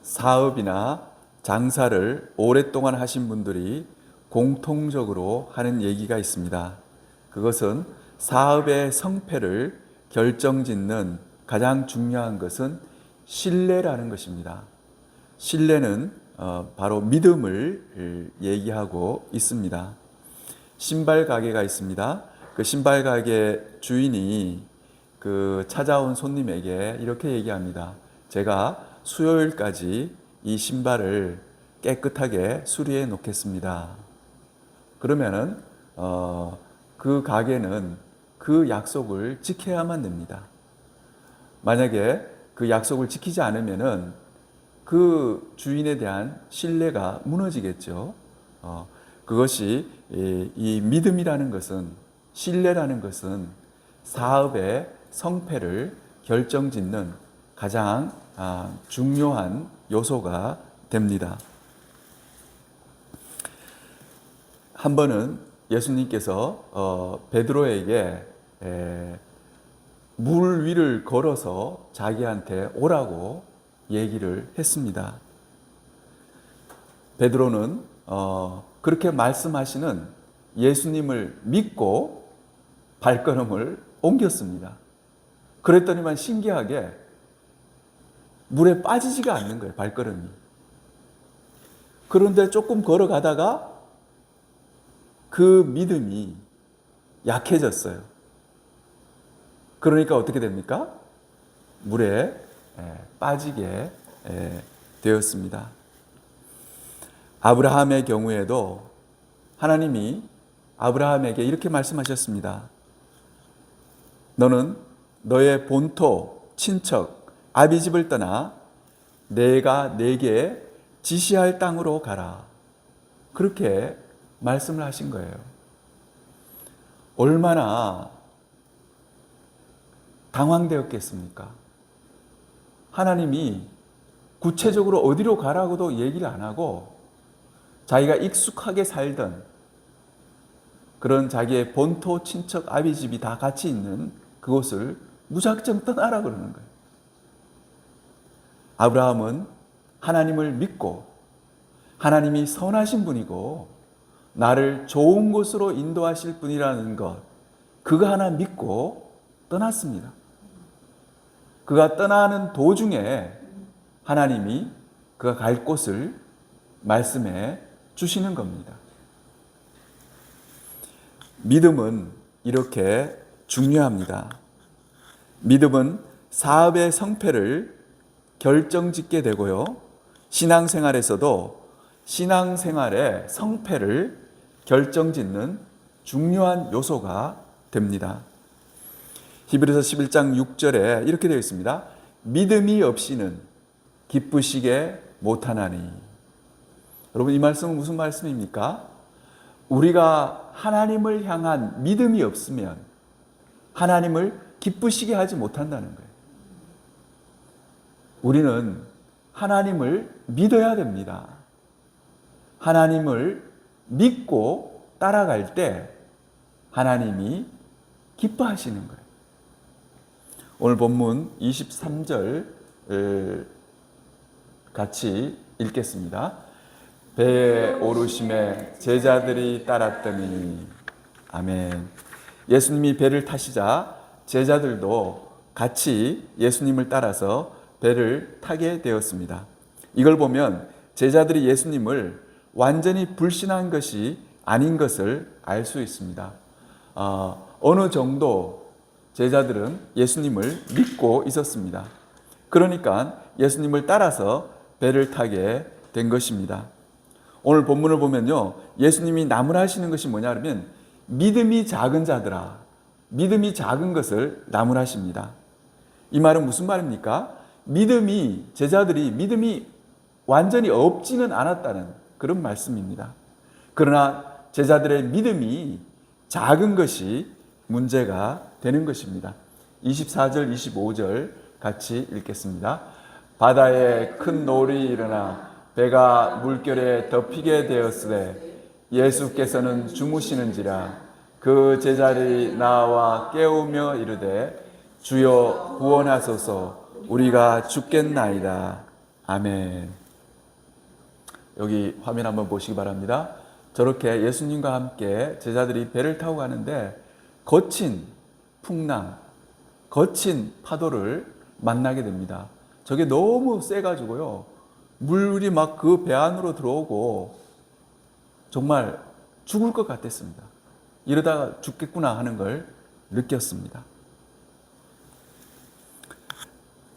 사업이나 장사를 오랫동안 하신 분들이 공통적으로 하는 얘기가 있습니다. 그것은 사업의 성패를 결정짓는 가장 중요한 것은 신뢰라는 것입니다. 신뢰는 바로 믿음을 얘기하고 있습니다. 신발 가게가 있습니다. 그 신발 가게 주인이 그 찾아온 손님에게 이렇게 얘기합니다. 제가 수요일까지 이 신발을 깨끗하게 수리해 놓겠습니다. 그러면은 그 가게는 그 약속을 지켜야만 됩니다. 만약에 그 약속을 지키지 않으면은 그 주인에 대한 신뢰가 무너지겠죠. 그것이 이 믿음이라는 것은, 신뢰라는 것은 사업의 성패를 결정짓는 가장 중요한 요소가 됩니다. 한 번은 예수님께서 베드로에게 물 위를 걸어서 자기한테 오라고 얘기를 했습니다. 베드로는 그렇게 말씀하시는 예수님을 믿고 발걸음을 옮겼습니다. 그랬더니만 신기하게 물에 빠지지가 않는 거예요, 발걸음이. 그런데 조금 걸어가다가 그 믿음이 약해졌어요. 그러니까 어떻게 됩니까? 물에 빠지게 되었습니다. 아브라함의 경우에도 하나님이 아브라함에게 이렇게 말씀하셨습니다. 너는 너의 본토, 친척, 아비집을 떠나 내가 내게 지시할 땅으로 가라. 그렇게 말씀을 하신 거예요. 얼마나 당황되었겠습니까? 하나님이 구체적으로 어디로 가라고도 얘기를 안 하고 자기가 익숙하게 살던 그런 자기의 본토, 친척, 아비집이 다 같이 있는 그곳을 무작정 떠나라 그러는 거예요. 아브라함은 하나님을 믿고 하나님이 선하신 분이고 나를 좋은 곳으로 인도하실 분이라는 것, 그거 하나 믿고 떠났습니다. 그가 떠나는 도중에 하나님이 그가 갈 곳을 말씀해 주시는 겁니다. 믿음은 이렇게 중요합니다. 믿음은 사업의 성패를 결정짓게 되고요. 신앙생활에서도 신앙생활의 성패를 결정짓는 중요한 요소가 됩니다. 히브리서 11장 6절에 이렇게 되어 있습니다. 믿음이 없이는 기쁘시게 못하나니. 여러분, 이 말씀은 무슨 말씀입니까? 우리가 하나님을 향한 믿음이 없으면 하나님을 기쁘시게 하지 못한다는 거예요. 우리는 하나님을 믿어야 됩니다. 하나님을 믿고 따라갈 때 하나님이 기뻐하시는 거예요. 오늘 본문 23절 같이 읽겠습니다. 배에 오르심에 제자들이 따랐더니. 아멘. 예수님이 배를 타시자 제자들도 같이 예수님을 따라서 배를 타게 되었습니다. 이걸 보면 제자들이 예수님을 완전히 불신한 것이 아닌 것을 알 수 있습니다. 어느 정도 제자들은 예수님을 믿고 있었습니다. 그러니까 예수님을 따라서 배를 타게 된 것입니다. 오늘 본문을 보면요, 예수님이 나무라시는 것이 뭐냐 그러면 믿음이 작은 자들아, 믿음이 작은 것을 나무라십니다. 이 말은 무슨 말입니까? 제자들이 믿음이 완전히 없지는 않았다는 그런 말씀입니다. 그러나 제자들의 믿음이 작은 것이 문제가 되는 것입니다. 24절, 25절 같이 읽겠습니다. 바다에 큰 노을이 일어나 배가 물결에 덮이게 되었으되 예수께서는 주무시는지라. 그 제자들이 나와 깨우며 이르되 주여 구원하소서, 우리가 죽겠나이다. 아멘. 여기 화면 한번 보시기 바랍니다. 저렇게 예수님과 함께 제자들이 배를 타고 가는데 거친 풍랑, 거친 파도를 만나게 됩니다. 저게 너무 세가지고요. 물이 막 그 배 안으로 들어오고 정말 죽을 것 같았습니다. 이러다가 죽겠구나 하는 걸 느꼈습니다.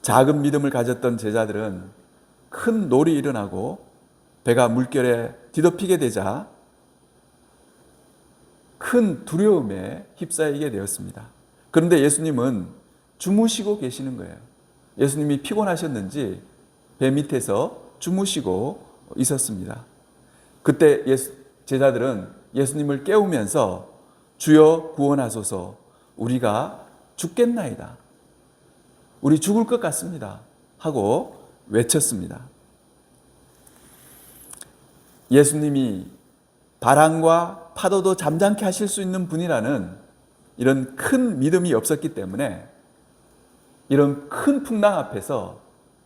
작은 믿음을 가졌던 제자들은 큰 놀이 일어나고 배가 물결에 뒤덮이게 되자 큰 두려움에 휩싸이게 되었습니다. 그런데 예수님은 주무시고 계시는 거예요. 예수님이 피곤하셨는지 배 밑에서 주무시고 있었습니다. 그때 제자들은 예수님을 깨우면서 주여 구원하소서, 우리가 죽겠나이다, 우리 죽을 것 같습니다 하고 외쳤습니다. 예수님이 바람과 파도도 잠잠케 하실 수 있는 분이라는 이런 큰 믿음이 없었기 때문에 이런 큰 풍랑 앞에서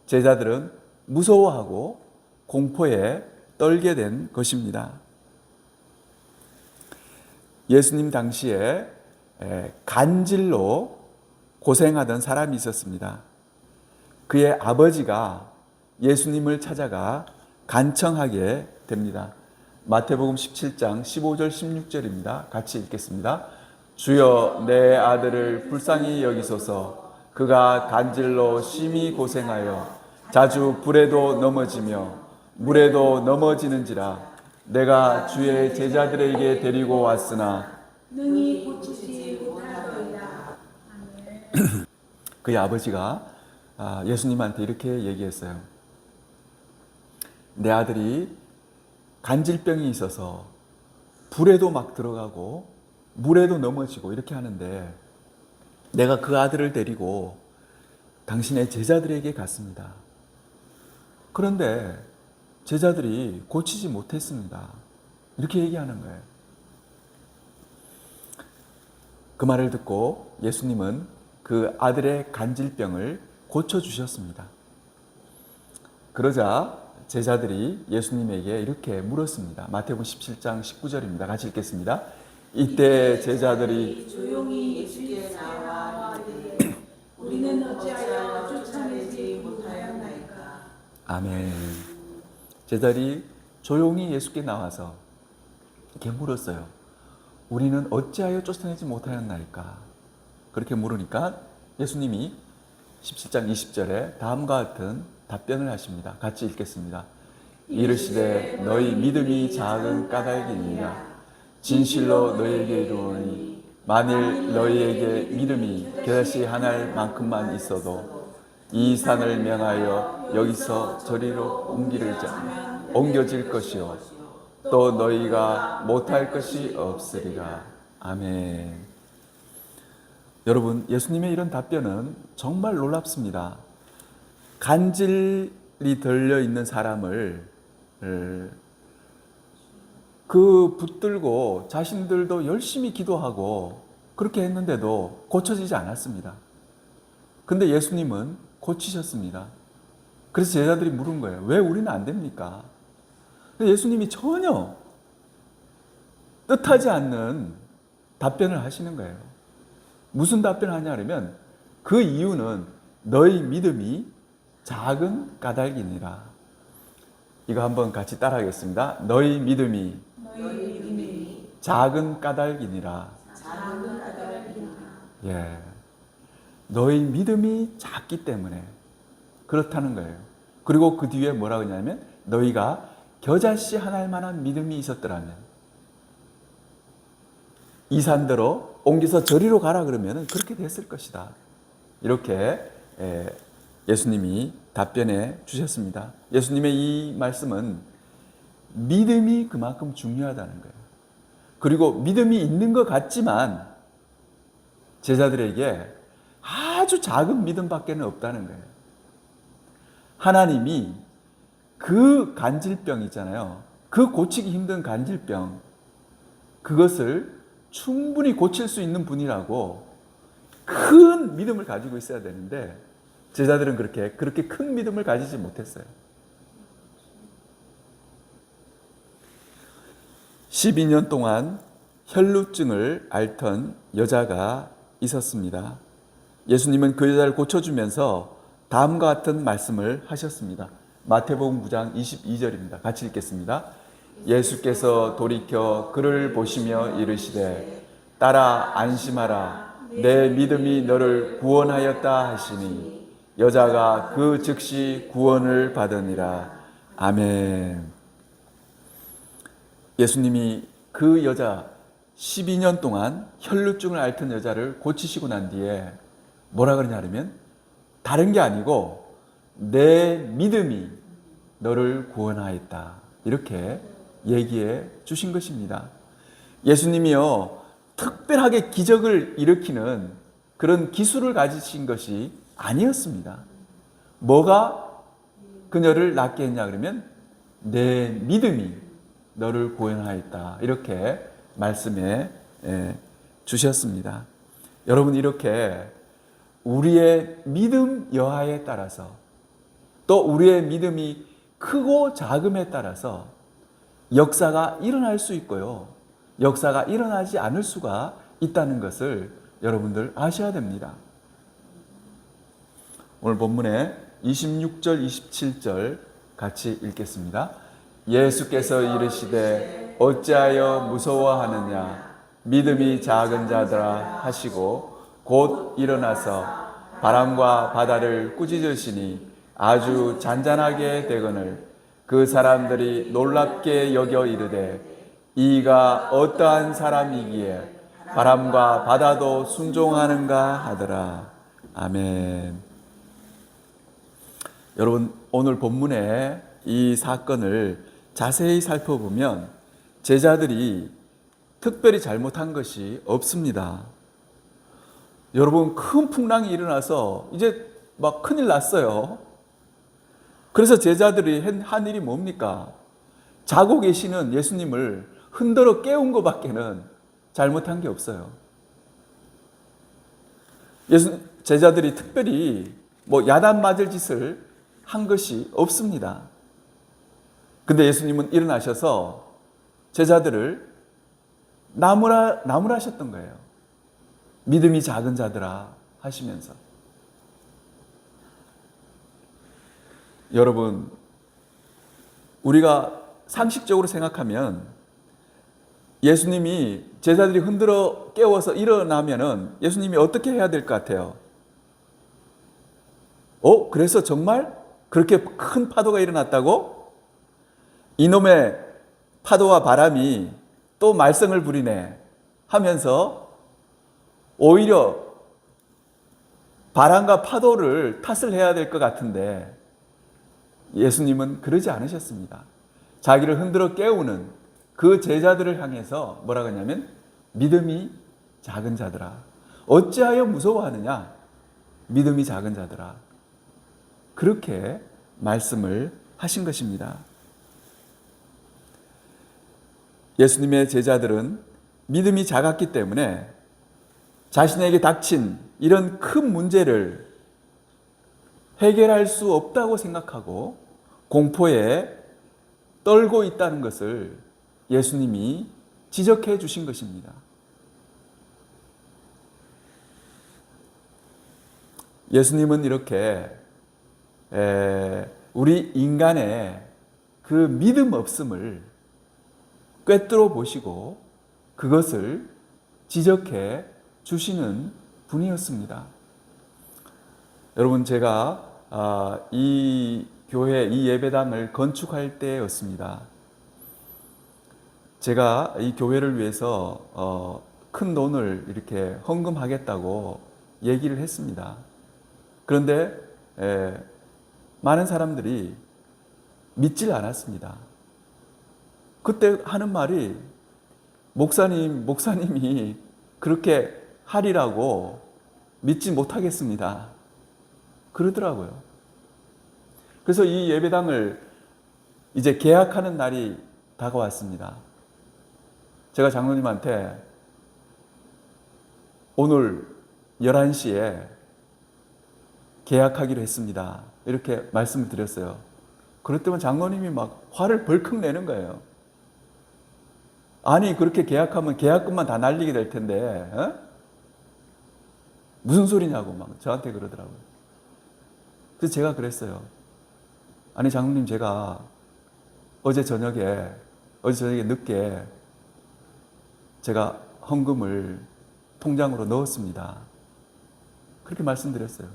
제자들은 무서워하고 공포에 떨게 된 것입니다. 예수님 당시에 간질로 고생하던 사람이 있었습니다. 그의 아버지가 예수님을 찾아가 간청하게 됩니다. 마태복음 17장 15절 16절입니다. 같이 읽겠습니다. 주여 내 아들을 불쌍히 여기소서. 그가 간질로 심히 고생하여 자주 불에도 넘어지며 물에도 넘어지는지라. 내가 주의 제자들에게 데리고 왔으나 능히 고치지 못하더이다. 그의 아버지가 예수님한테 이렇게 얘기했어요. 내 아들이 간질병이 있어서 불에도 막 들어가고 물에도 넘어지고 이렇게 하는데 내가 그 아들을 데리고 당신의 제자들에게 갔습니다. 그런데 제자들이 고치지 못했습니다. 이렇게 얘기하는 거예요. 그 말을 듣고 예수님은 그 아들의 간질병을 고쳐주셨습니다. 그러자 제자들이 예수님에게 이렇게 물었습니다. 마태복음 17장 19절입니다. 같이 읽겠습니다. 이때 제자들이 조용히 예수께 나와 이르되 우리는 어찌하여 쫓아내지 못하였나이까. 아멘. 제자들이 조용히 예수께 나와서 이렇게 물었어요. 우리는 어찌하여 쫓아내지 못하였나이까? 그렇게 물으니까 예수님이 17장 20절에 다음과 같은 답변을 하십니다. 같이 읽겠습니다. 이르시되 너희 믿음이 작은 까닭이니라. 진실로 너희에게 이르노니 만일 너희에게 믿음이 겨자씨 한 알만큼만 있어도 이 산을 명하여 여기서 저리로 옮겨질 것이요 또 너희가 못할 것이 없으리라. 아멘. 여러분, 예수님의 이런 답변은 정말 놀랍습니다. 간질이 들려있는 사람을 그 붙들고 자신들도 열심히 기도하고 그렇게 했는데도 고쳐지지 않았습니다. 근데 예수님은 고치셨습니다. 그래서 제자들이 물은 거예요. 왜 우리는 안 됩니까? 근데 예수님이 전혀 뜻하지 않는 답변을 하시는 거예요. 무슨 답변을 하냐면 그 이유는 너희 믿음이 작은 까닭이니라. 이거 한번 같이 따라하겠습니다. 너희 믿음이 작은 까닭이니라. 예, 너희 믿음이 작기 때문에 그렇다는 거예요. 그리고 그 뒤에 뭐라고 하냐면 너희가 겨자씨 한 알만한 믿음이 있었더라면 이 산대로 옮겨서 저리로 가라 그러면 그렇게 됐을 것이다. 이렇게 예수님이 답변해 주셨습니다. 예수님의 이 말씀은 믿음이 그만큼 중요하다는 거예요. 그리고 믿음이 있는 것 같지만 제자들에게 아주 작은 믿음밖에는 없다는 거예요. 하나님이 그 간질병 있잖아요. 그 고치기 힘든 간질병, 그것을 충분히 고칠 수 있는 분이라고 큰 믿음을 가지고 있어야 되는데 제자들은 그렇게 큰 믿음을 가지지 못했어요. 12년 동안 혈루증을 앓던 여자가 있었습니다. 예수님은 그 여자를 고쳐주면서 다음과 같은 말씀을 하셨습니다. 마태복음 9장 22절입니다. 같이 읽겠습니다. 예수께서 돌이켜 그를 보시며 이르시되 딸아 안심하라 내 믿음이 너를 구원하였다 하시니 여자가 그 즉시 구원을 받으니라. 아멘. 예수님이 그 여자 12년 동안 혈루증을 앓던 여자를 고치시고 난 뒤에 뭐라 그러냐면 다른 게 아니고 내 믿음이 너를 구원하였다. 이렇게 얘기해 주신 것입니다. 예수님이요 특별하게 기적을 일으키는 그런 기술을 가지신 것이 아니었습니다. 뭐가 그녀를 낫게 했냐 그러면 내 믿음이 너를 구원하였다. 이렇게 말씀해 주셨습니다. 여러분 이렇게 우리의 믿음 여하에 따라서 또 우리의 믿음이 크고 작음에 따라서 역사가 일어날 수 있고요. 역사가 일어나지 않을 수가 있다는 것을 여러분들 아셔야 됩니다. 오늘 본문에 26절, 27절 같이 읽겠습니다. 예수께서 이르시되 어찌하여 무서워하느냐 믿음이 작은 자들아 하시고 곧 일어나서 바람과 바다를 꾸짖으시니 아주 잔잔하게 되거늘 그 사람들이 놀랍게 여겨 이르되 이가 어떠한 사람이기에 바람과 바다도 순종하는가 하더라. 아멘. 여러분 오늘 본문에 이 사건을 자세히 살펴보면 제자들이 특별히 잘못한 것이 없습니다. 여러분 큰 풍랑이 일어나서 이제 막 큰일 났어요. 그래서 제자들이 한 일이 뭡니까? 자고 계시는 예수님을 흔들어 깨운 것밖에는 잘못한 게 없어요. 제자들이 특별히 야단 맞을 짓을 한 것이 없습니다. 근데 예수님은 일어나셔서 제자들을 나무라셨던 거예요. 믿음이 작은 자들아 하시면서. 여러분, 우리가 상식적으로 생각하면 예수님이 제자들이 흔들어 깨워서 일어나면은 예수님이 어떻게 해야 될 것 같아요? 그래서 정말 그렇게 큰 파도가 일어났다고? 이놈의 파도와 바람이 또 말썽을 부리네 하면서 오히려 바람과 파도를 탓을 해야 될 것 같은데 예수님은 그러지 않으셨습니다. 자기를 흔들어 깨우는 그 제자들을 향해서 뭐라고 했냐면 믿음이 작은 자들아 어찌하여 무서워하느냐 믿음이 작은 자들아 그렇게 말씀을 하신 것입니다. 예수님의 제자들은 믿음이 작았기 때문에 자신에게 닥친 이런 큰 문제를 해결할 수 없다고 생각하고 공포에 떨고 있다는 것을 예수님이 지적해 주신 것입니다. 예수님은 이렇게 우리 인간의 그 믿음 없음을 꿰뚫어 보시고 그것을 지적해 주시는 분이었습니다. 여러분 제가 이 교회 이 예배당을 건축할 때였습니다. 제가 이 교회를 위해서 큰 돈을 이렇게 헌금하겠다고 얘기를 했습니다. 그런데 많은 사람들이 믿질 않았습니다. 그때 하는 말이 목사님이 그렇게 하리라고 믿지 못하겠습니다. 그러더라고요. 그래서 이 예배당을 이제 계약하는 날이 다가왔습니다. 제가 장로님한테 오늘 11시에 계약하기로 했습니다. 이렇게 말씀을 드렸어요. 그랬더니 장로님이 막 화를 벌컥 내는 거예요. 아니 그렇게 계약하면 계약금만 다 날리게 될 텐데 어? 무슨 소리냐고 막 저한테 그러더라고요. 그래서 제가 그랬어요. 아니 장로님, 제가 어제 저녁에 늦게 제가 헌금을 통장으로 넣었습니다. 그렇게 말씀드렸어요.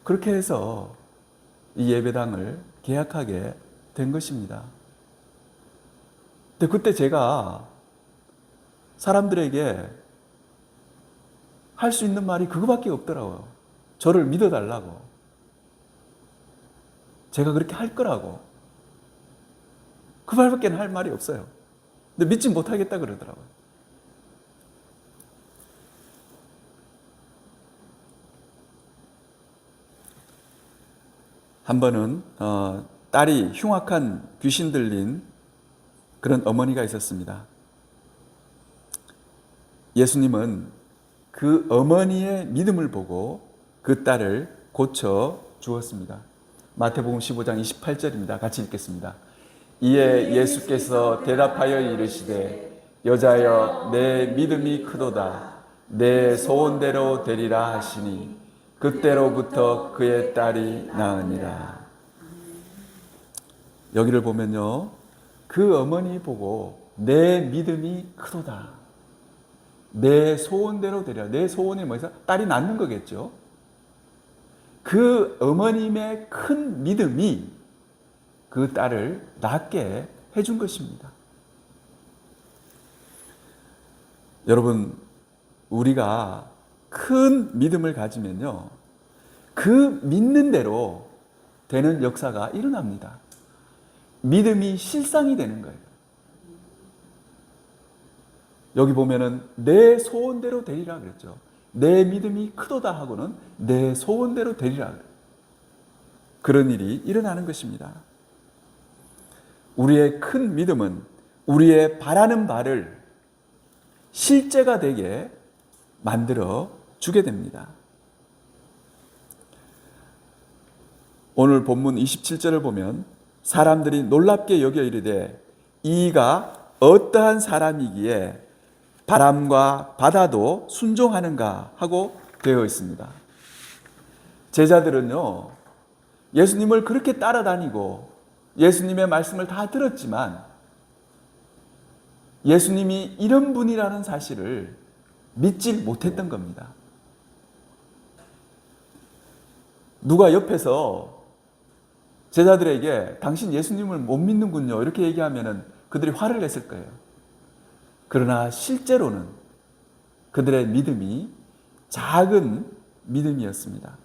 그렇게 해서 이 예배당을 계약하게 된 것입니다. 근데 그때 제가 사람들에게 할 수 있는 말이 그거밖에 없더라고요. 저를 믿어달라고. 제가 그렇게 할 거라고. 그 말밖에 할 말이 없어요. 근데 믿지 못하겠다 그러더라고요. 한 번은 딸이 흉악한 귀신 들린 그런 어머니가 있었습니다. 예수님은 그 어머니의 믿음을 보고 그 딸을 고쳐 주었습니다. 마태복음 15장 28절입니다. 같이 읽겠습니다. 이에 예수께서 대답하여 이르시되 여자여 내 믿음이 크도다. 내 소원대로 되리라 하시니 그때로부터 그의 딸이 나으니라. 여기를 보면요, 그 어머니 보고 내 믿음이 크도다. 내 소원대로 되리라. 내 소원이 뭐죠? 딸이 낳는 거겠죠. 그 어머님의 큰 믿음이 그 딸을 낳게 해준 것입니다. 여러분, 우리가 큰 믿음을 가지면요, 그 믿는 대로 되는 역사가 일어납니다. 믿음이 실상이 되는 거예요. 여기 보면은 내 소원대로 되리라 그랬죠. 내 믿음이 크도다 하고는 내 소원대로 되리라. 그런 일이 일어나는 것입니다. 우리의 큰 믿음은 우리의 바라는 바를 실제가 되게 만들어 주게 됩니다. 오늘 본문 27절을 보면 사람들이 놀랍게 여겨 이르되 이가 어떠한 사람이기에 바람과 바다도 순종하는가 하고 되어 있습니다. 제자들은요, 예수님을 그렇게 따라다니고 예수님의 말씀을 다 들었지만 예수님이 이런 분이라는 사실을 믿지 못했던 겁니다. 누가 옆에서 제자들에게 당신 예수님을 못 믿는군요 이렇게 얘기하면 그들이 화를 냈을 거예요. 그러나 실제로는 그들의 믿음이 작은 믿음이었습니다.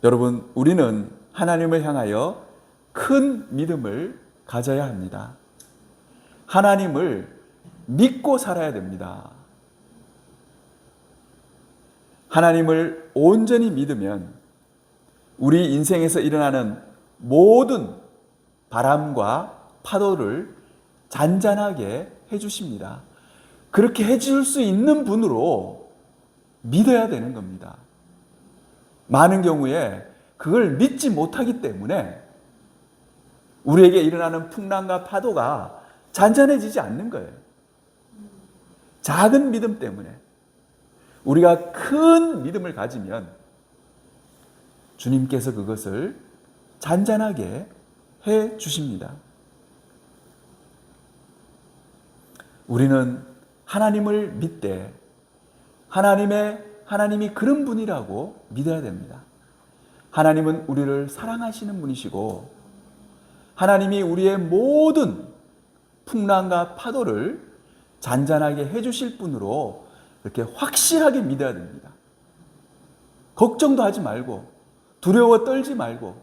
여러분, 우리는 하나님을 향하여 큰 믿음을 가져야 합니다. 하나님을 믿고 살아야 됩니다. 하나님을 온전히 믿으면 우리 인생에서 일어나는 모든 바람과 파도를 잔잔하게 해주십니다. 그렇게 해줄 수 있는 분으로 믿어야 되는 겁니다. 많은 경우에 그걸 믿지 못하기 때문에 우리에게 일어나는 풍랑과 파도가 잔잔해지지 않는 거예요. 작은 믿음 때문에. 우리가 큰 믿음을 가지면 주님께서 그것을 잔잔하게 해 주십니다. 우리는 하나님을 믿되 하나님이 그런 분이라고 믿어야 됩니다. 하나님은 우리를 사랑하시는 분이시고 하나님이 우리의 모든 풍랑과 파도를 잔잔하게 해주실 분으로 이렇게 확실하게 믿어야 됩니다. 걱정도 하지 말고 두려워 떨지 말고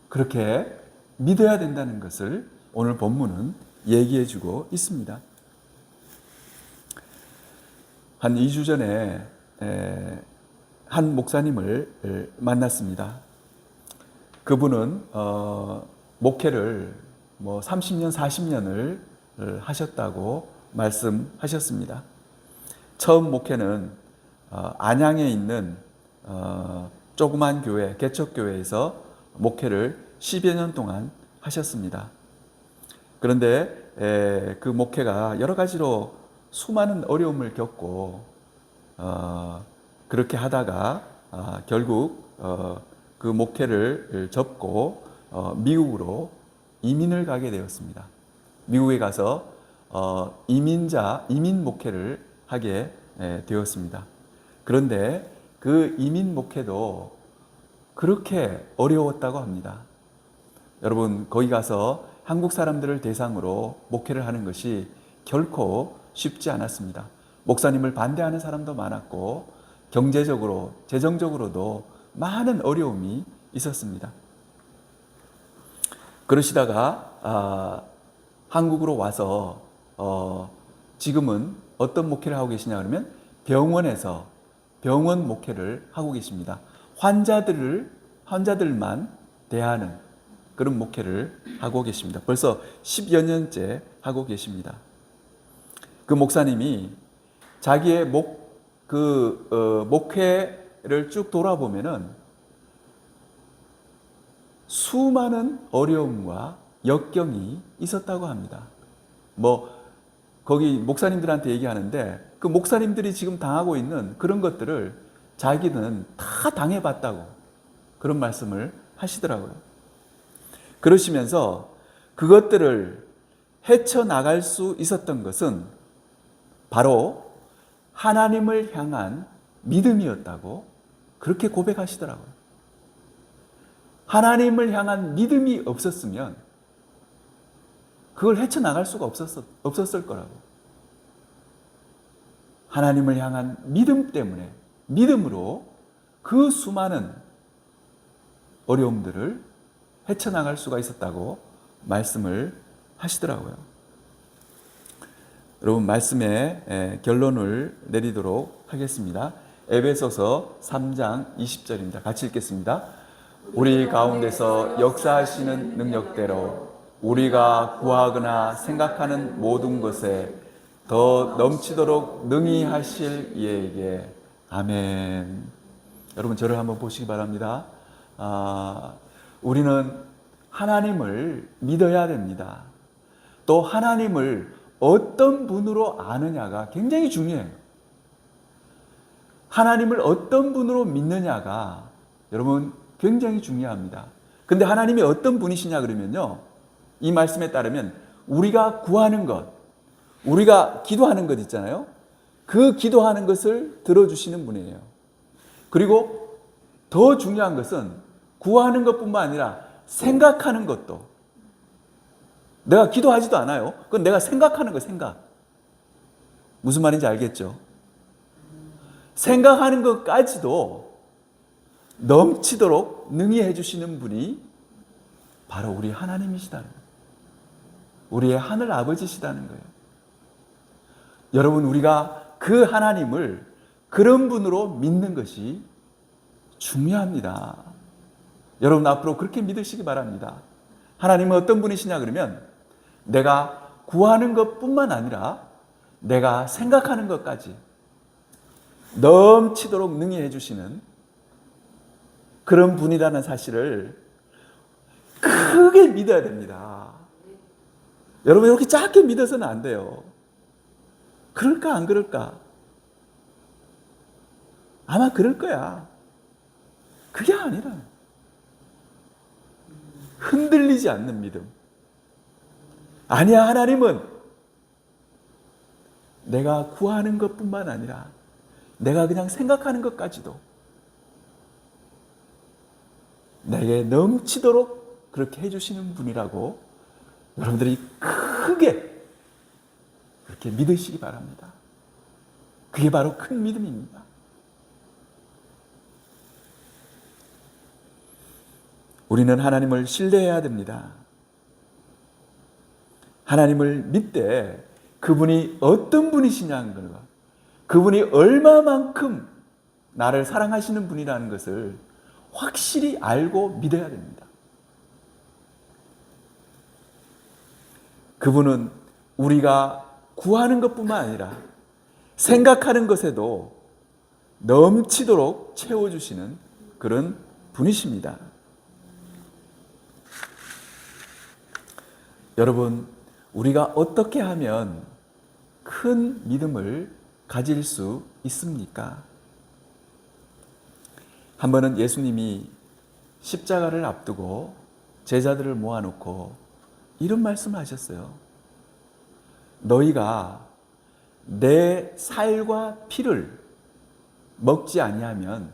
그렇게 믿어야 된다는 것을 오늘 본문은 얘기해 주고 있습니다. 한 2주 전에 한 목사님을 만났습니다. 그분은 목회를 30년, 40년을 하셨다고 말씀하셨습니다. 처음 목회는 안양에 있는 조그만 교회, 개척교회에서 목회를 10여 년 동안 하셨습니다. 그런데 그 목회가 여러 가지로 수많은 어려움을 겪고 그렇게 하다가 결국 그 목회를 접고 미국으로 이민을 가게 되었습니다. 미국에 가서 이민 목회를 하게 되었습니다. 그런데 그 이민 목회도 그렇게 어려웠다고 합니다. 여러분, 거기 가서 한국 사람들을 대상으로 목회를 하는 것이 결코 쉽지 않았습니다. 목사님을 반대하는 사람도 많았고 경제적으로, 재정적으로도 많은 어려움이 있었습니다. 그러시다가 한국으로 와서 지금은 어떤 목회를 하고 계시냐 그러면 병원에서 병원 목회를 하고 계십니다. 환자들만 대하는 그런 목회를 하고 계십니다. 벌써 10여 년째 하고 계십니다. 그 목사님이 자기의 목회를 쭉 돌아보면은 수많은 어려움과 역경이 있었다고 합니다. 거기 목사님들한테 얘기하는데 그 목사님들이 지금 당하고 있는 그런 것들을 자기는 다 당해봤다고 그런 말씀을 하시더라고요. 그러시면서 그것들을 헤쳐나갈 수 있었던 것은 바로 하나님을 향한 믿음이었다고 그렇게 고백하시더라고요. 하나님을 향한 믿음이 없었으면 그걸 헤쳐나갈 수가 없었을 거라고. 하나님을 향한 믿음 때문에, 믿음으로 그 수많은 어려움들을 헤쳐나갈 수가 있었다고 말씀을 하시더라고요. 여러분, 말씀의 결론을 내리도록 하겠습니다. 에베소서 3장 20절입니다. 같이 읽겠습니다. 우리 가운데서 역사하시는 능력대로 우리가 구하거나 생각하는 모든 것에 더 넘치도록 능히 하실 이에게. 아멘. 여러분, 저를 한번 보시기 바랍니다. 우리는 하나님을 믿어야 됩니다. 또 하나님을 어떤 분으로 아느냐가 굉장히 중요해요. 하나님을 어떤 분으로 믿느냐가 여러분 굉장히 중요합니다. 근데 하나님이 어떤 분이시냐 그러면요, 이 말씀에 따르면 우리가 구하는 것, 우리가 기도하는 것 있잖아요. 그 기도하는 것을 들어주시는 분이에요. 그리고 더 중요한 것은 구하는 것뿐만 아니라 생각하는 것도. 내가 기도하지도 않아요. 그건 내가 생각하는 거, 생각. 무슨 말인지 알겠죠? 생각하는 것까지도 넘치도록 능히 해주시는 분이 바로 우리 하나님이시다는 거예요. 우리의 하늘 아버지시다는 거예요. 여러분, 우리가 그 하나님을 그런 분으로 믿는 것이 중요합니다. 여러분, 앞으로 그렇게 믿으시기 바랍니다. 하나님은 어떤 분이시냐 그러면 내가 구하는 것뿐만 아니라 내가 생각하는 것까지 넘치도록 능히 해주시는 그런 분이라는 사실을 크게 믿어야 됩니다. 여러분, 이렇게 작게 믿어서는 안 돼요. 그럴까 안 그럴까? 아마 그럴 거야. 그게 아니라 흔들리지 않는 믿음. 아니야, 하나님은 내가 구하는 것뿐만 아니라 내가 그냥 생각하는 것까지도 내게 넘치도록 그렇게 해주시는 분이라고 여러분들이 크게 그렇게 믿으시기 바랍니다. 그게 바로 큰 믿음입니다. 우리는 하나님을 신뢰해야 됩니다. 하나님을 믿되 그분이 어떤 분이시냐는 것, 그분이 얼마만큼 나를 사랑하시는 분이라는 것을 확실히 알고 믿어야 됩니다. 그분은 우리가 구하는 것뿐만 아니라 생각하는 것에도 넘치도록 채워주시는 그런 분이십니다. 여러분, 우리가 어떻게 하면 큰 믿음을 가질 수 있습니까? 한 번은 예수님이 십자가를 앞두고 제자들을 모아놓고 이런 말씀을 하셨어요. 너희가 내 살과 피를 먹지 아니하면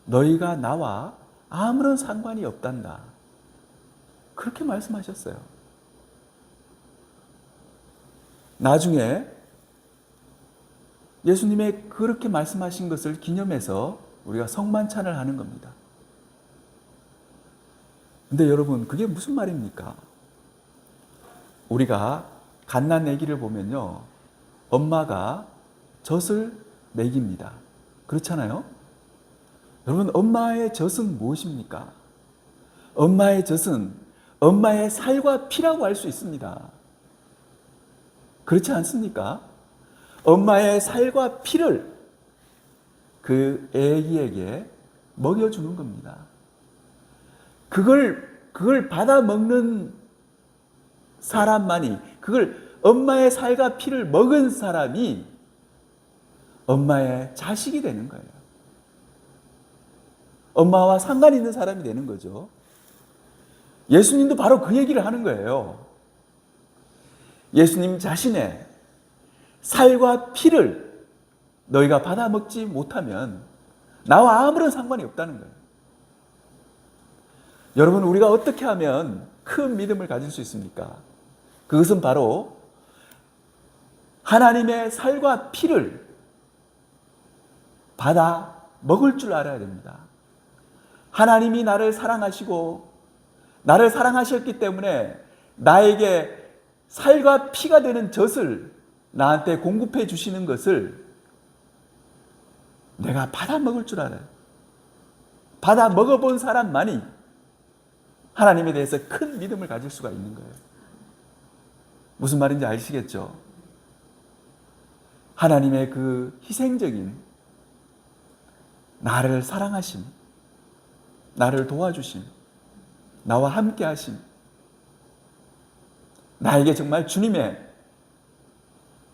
너희가 나와 아무런 상관이 없단다. 그렇게 말씀하셨어요. 나중에 예수님의 그렇게 말씀하신 것을 기념해서 우리가 성만찬을 하는 겁니다. 근데 여러분, 그게 무슨 말입니까? 우리가 갓난 아기를 보면요, 엄마가 젖을 먹입니다. 그렇잖아요? 여러분, 엄마의 젖은 무엇입니까? 엄마의 젖은 엄마의 살과 피라고 할 수 있습니다. 그렇지 않습니까? 엄마의 살과 피를 그 아기에게 먹여주는 겁니다. 그걸 받아 먹는 사람만이, 그걸 엄마의 살과 피를 먹은 사람이 엄마의 자식이 되는 거예요. 엄마와 상관 있는 사람이 되는 거죠. 예수님도 바로 그 얘기를 하는 거예요. 예수님 자신의 살과 피를 너희가 받아 먹지 못하면 나와 아무런 상관이 없다는 거예요. 여러분, 우리가 어떻게 하면 큰 믿음을 가질 수 있습니까? 그것은 바로 하나님의 살과 피를 받아 먹을 줄 알아야 됩니다. 하나님이 나를 사랑하시고 나를 사랑하셨기 때문에 나에게 살과 피가 되는 젖을 나한테 공급해 주시는 것을 내가 받아 먹을 줄 알아요. 받아 먹어본 사람만이 하나님에 대해서 큰 믿음을 가질 수가 있는 거예요. 무슨 말인지 아시겠죠? 하나님의 그 희생적인 나를 사랑하심, 나를 도와주심, 나와 함께 하심, 나에게 정말 주님의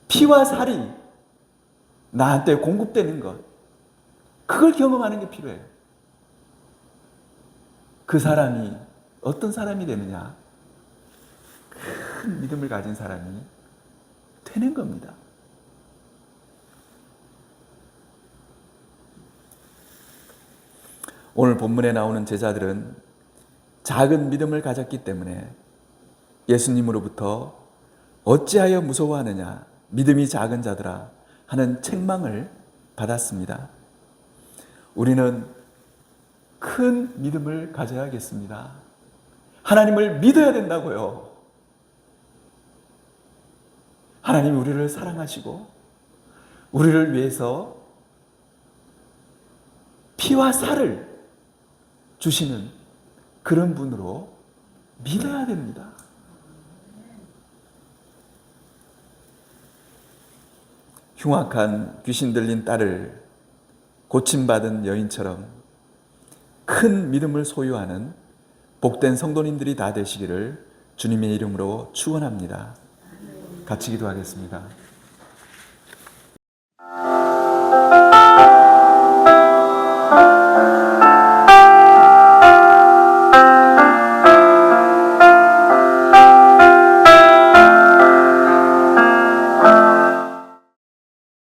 피와 살이 나한테 공급되는 것, 그걸 경험하는 게 필요해요. 그 사람이 어떤 사람이 되느냐? 큰 믿음을 가진 사람이 되는 겁니다. 오늘 본문에 나오는 제자들은 작은 믿음을 가졌기 때문에 예수님으로부터 어찌하여 무서워하느냐, 믿음이 작은 자들아 하는 책망을 받았습니다. 우리는 큰 믿음을 가져야겠습니다. 하나님을 믿어야 된다고요. 하나님이 우리를 사랑하시고 우리를 위해서 피와 살을 주시는 그런 분으로 믿어야 됩니다. 흉악한 귀신 들린 딸을 고침받은 여인처럼 큰 믿음을 소유하는 복된 성도님들이 다 되시기를 주님의 이름으로 축원합니다. 같이 기도하겠습니다.